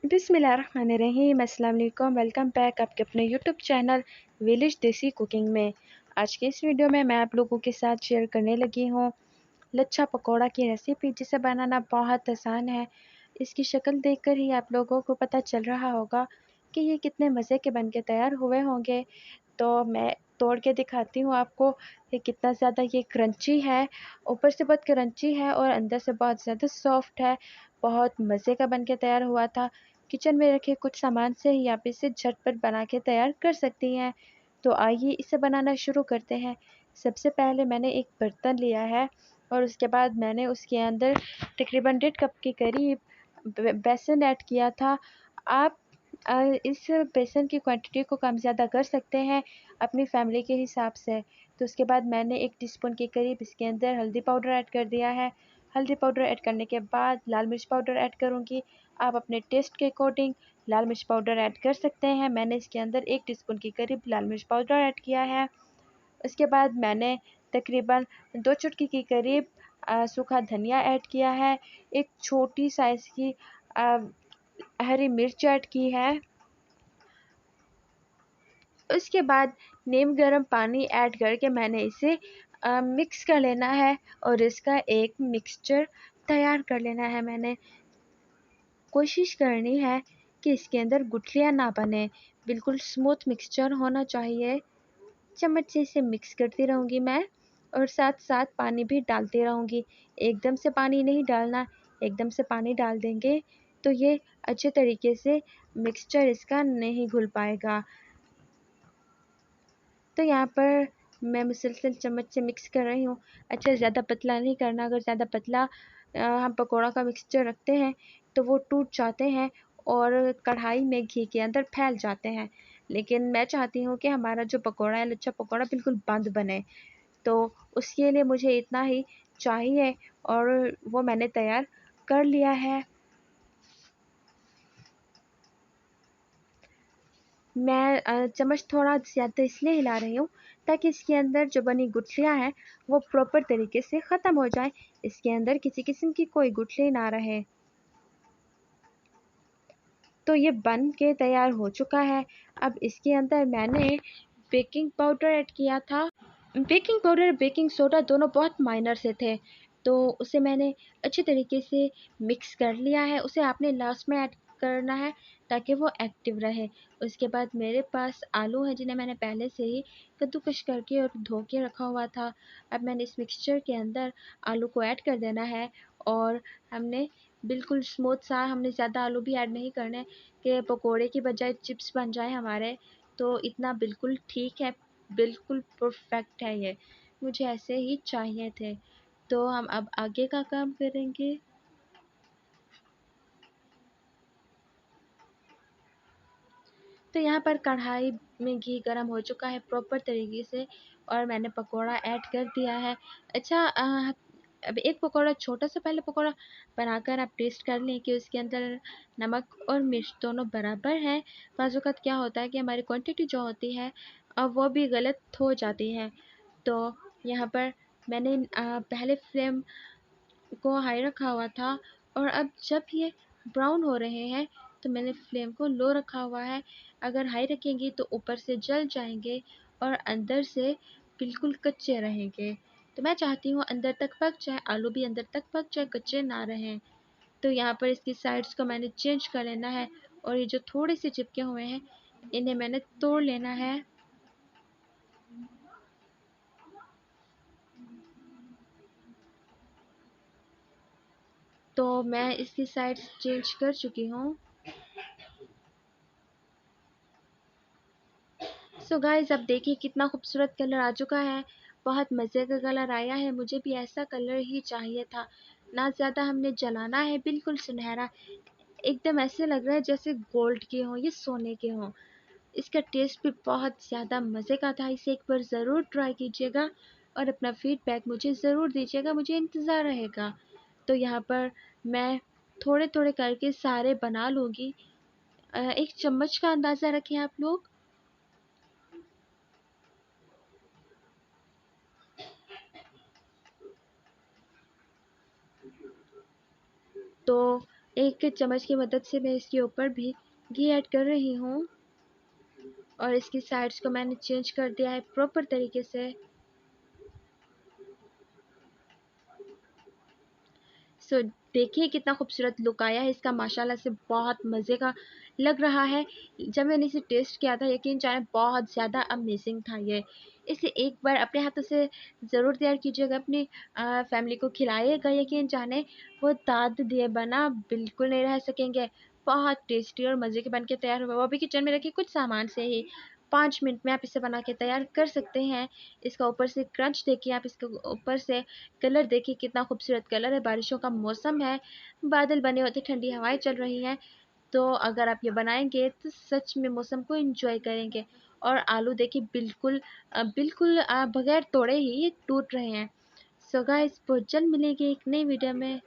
बिस्मिल्लाहिर्रहमानिर्रहीम, अस्सलाम वालेकुम। वेलकम बैक आपके अपने यूट्यूब चैनल विलेज देसी कुकिंग में। आज के इस वीडियो में मैं आप लोगों के साथ शेयर करने लगी हूँ लच्छा पकौड़ा की रेसिपी, जिसे बनाना बहुत आसान है। इसकी शक्ल देखकर ही आप लोगों को पता चल रहा होगा कि ये कितने मज़े के बन के तैयार हुए होंगे। तो मैं तोड़ के दिखाती हूँ आपको कि कितना ज़्यादा ये क्रंची है। ऊपर से बहुत क्रंची है और अंदर से बहुत ज़्यादा सॉफ्ट है। बहुत मज़े का बन के तैयार हुआ था। किचन में रखे कुछ सामान से ही आप इसे झटपट बना के तैयार कर सकती हैं। तो आइए इसे बनाना शुरू करते हैं। सबसे पहले मैंने एक बर्तन लिया है और उसके बाद मैंने उसके अंदर तकरीबन 1.5 कप के करीब बेसन ऐड किया था। आप इस बेसन की क्वांटिटी को कम ज़्यादा कर सकते हैं अपनी फैमिली के हिसाब से। तो उसके बाद मैंने 1 टीस्पून के करीब इसके अंदर हल्दी पाउडर ऐड कर दिया है। हल्दी पाउडर ऐड करने के बाद लाल मिर्च पाउडर ऐड करूँगी। आप अपने टेस्ट के अकॉर्डिंग लाल मिर्च पाउडर ऐड कर सकते हैं। मैंने इसके अंदर 1 टीस्पून के करीब लाल मिर्च पाउडर ऐड किया है। उसके बाद मैंने तकरीबन 2 चुटकी के करीब सूखा धनिया ऐड किया है। एक छोटी साइज़ की हरी मिर्च ऐड की है। उसके बाद नीम गर्म पानी ऐड करके मैंने इसे मिक्स कर लेना है और इसका एक मिक्सचर तैयार कर लेना है। मैंने कोशिश करनी है कि इसके अंदर गुठलियाँ ना बने, बिल्कुल स्मूथ मिक्सचर होना चाहिए। चम्मच से इसे मिक्स करती रहूँगी मैं और साथ-साथ पानी भी डालती रहूँगी। एकदम से पानी नहीं डालना, एकदम से पानी डाल देंगे तो ये अच्छे तरीके से मिक्सचर इसका नहीं घुल पाएगा। तो यहाँ पर मैं मुसलसल चम्मच से मिक्स कर रही हूँ। अच्छा, ज़्यादा पतला नहीं करना। अगर ज़्यादा पतला हम पकौड़ा का मिक्सचर रखते हैं तो वो टूट जाते हैं और कढ़ाई में घी के अंदर फैल जाते हैं। लेकिन मैं चाहती हूँ कि हमारा जो पकौड़ा है, लच्छा पकौड़ा, बिल्कुल बंद बने। तो उसके लिए मुझे इतना ही चाहिए और वो मैंने तैयार कर लिया है। मैं चम्मच थोड़ा ज़्यादा इसलिए हिला रही हूँ ताकि इसके अंदर जो बनी गुठलियाँ हैं वो प्रॉपर तरीके से ख़त्म हो जाएँ। इसके अंदर किसी किस्म की कोई गुठली ना रहे। तो ये बन के तैयार हो चुका है। अब इसके अंदर मैंने बेकिंग पाउडर ऐड किया था। बेकिंग पाउडर, बेकिंग सोडा दोनों बहुत माइनर से थे, तो उसे मैंने अच्छे तरीके से मिक्स कर लिया है। उसे आपने लास्ट में ऐड करना है ताकि वो एक्टिव रहे। उसके बाद मेरे पास आलू हैं जिन्हें मैंने पहले से ही कद्दूकस करके और धो के रखा हुआ था। अब मैंने इस मिक्सचर के अंदर आलू को ऐड कर देना है और हमने बिल्कुल स्मूथ सा, हमने ज़्यादा आलू भी ऐड नहीं करने कि पकोड़े की बजाय चिप्स बन जाए हमारे। तो इतना बिल्कुल ठीक है, बिल्कुल परफेक्ट है ये। मुझे ऐसे ही चाहिए थे। तो हम अब आगे का काम करेंगे। तो यहाँ पर कढ़ाई में घी गरम हो चुका है प्रॉपर तरीके से और मैंने पकोड़ा ऐड कर दिया है। अच्छा, अब एक पकोड़ा, छोटा सा पहले पकोड़ा बनाकर आप टेस्ट कर लें कि उसके अंदर नमक और मिर्च दोनों बराबर हैं। बाज़ औक़ात क्या होता है कि हमारी क्वांटिटी जो होती है वो भी गलत हो जाती है। तो यहाँ पर मैंने पहले फ्लेम को हाई रखा हुआ था और अब जब ये ब्राउन हो रहे हैं तो मैंने फ्लेम को लो रखा हुआ है। अगर हाई रखेंगी तो ऊपर से जल जाएंगे और अंदर से बिल्कुल कच्चे रहेंगे। तो मैं चाहती हूँ अंदर तक पक जाए, आलू भी अंदर तक पक जाए, कच्चे ना रहें। तो यहाँ पर इसकी साइड्स को मैंने चेंज कर लेना है और ये जो थोड़े से चिपके हुए हैं इन्हें मैंने तोड़ लेना है। तो मैं इसकी साइड्स चेंज कर चुकी हूँ। सो गाइस, अब देखिए कितना खूबसूरत कलर आ चुका है। बहुत मज़े का कलर आया है। मुझे भी ऐसा कलर ही चाहिए था। ना ज़्यादा हमने जलाना है, बिल्कुल सुनहरा, एकदम ऐसे लग रहा है जैसे गोल्ड के हों, ये सोने के हों। इसका टेस्ट भी बहुत ज़्यादा मज़े का था। इसे एक बार ज़रूर ट्राई कीजिएगा और अपना फीडबैक मुझे ज़रूर दीजिएगा, मुझे इंतज़ार रहेगा। तो यहाँ पर मैं थोड़े-थोड़े करके सारे बना लूँगी। 1 चम्मच का अंदाज़ा रखें आप लोग। तो एक चम्मच की मदद से मैं इसके ऊपर भी घी ऐड कर रही हूँ और इसकी साइड्स को मैंने चेंज कर दिया है प्रॉपर तरीके से। सो देखिए कितना खूबसूरत लुक आया है इसका, माशाल्लाह से बहुत मज़े का लग रहा है। जब मैंने इसे टेस्ट किया था यकीन जाने बहुत ज़्यादा अमेजिंग था ये। इसे एक बार अपने हाथों से ज़रूर तैयार कीजिएगा, अपनी फैमिली को खिलाइएगा, यकीन जाने वो दाद दिए बना बिल्कुल नहीं रह सकेंगे। बहुत टेस्टी और मज़े के बन के तैयार हुआ, वो भी किचन में रखे कुछ सामान से ही। 5 मिनट में आप इसे बना के तैयार कर सकते हैं। इसका ऊपर से क्रंच देखिए आप, इसके ऊपर से कलर देखिए कितना खूबसूरत कलर है। बारिशों का मौसम है, बादल बने होते, ठंडी हवाएं चल रही हैं, तो अगर आप ये बनाएंगे तो सच में मौसम को एंजॉय करेंगे। और आलू देखिए बिल्कुल बगैर तोड़े ही ये टूट रहे हैं। सो गाइस बहुत जल्द मिलेंगे एक नई वीडियो में।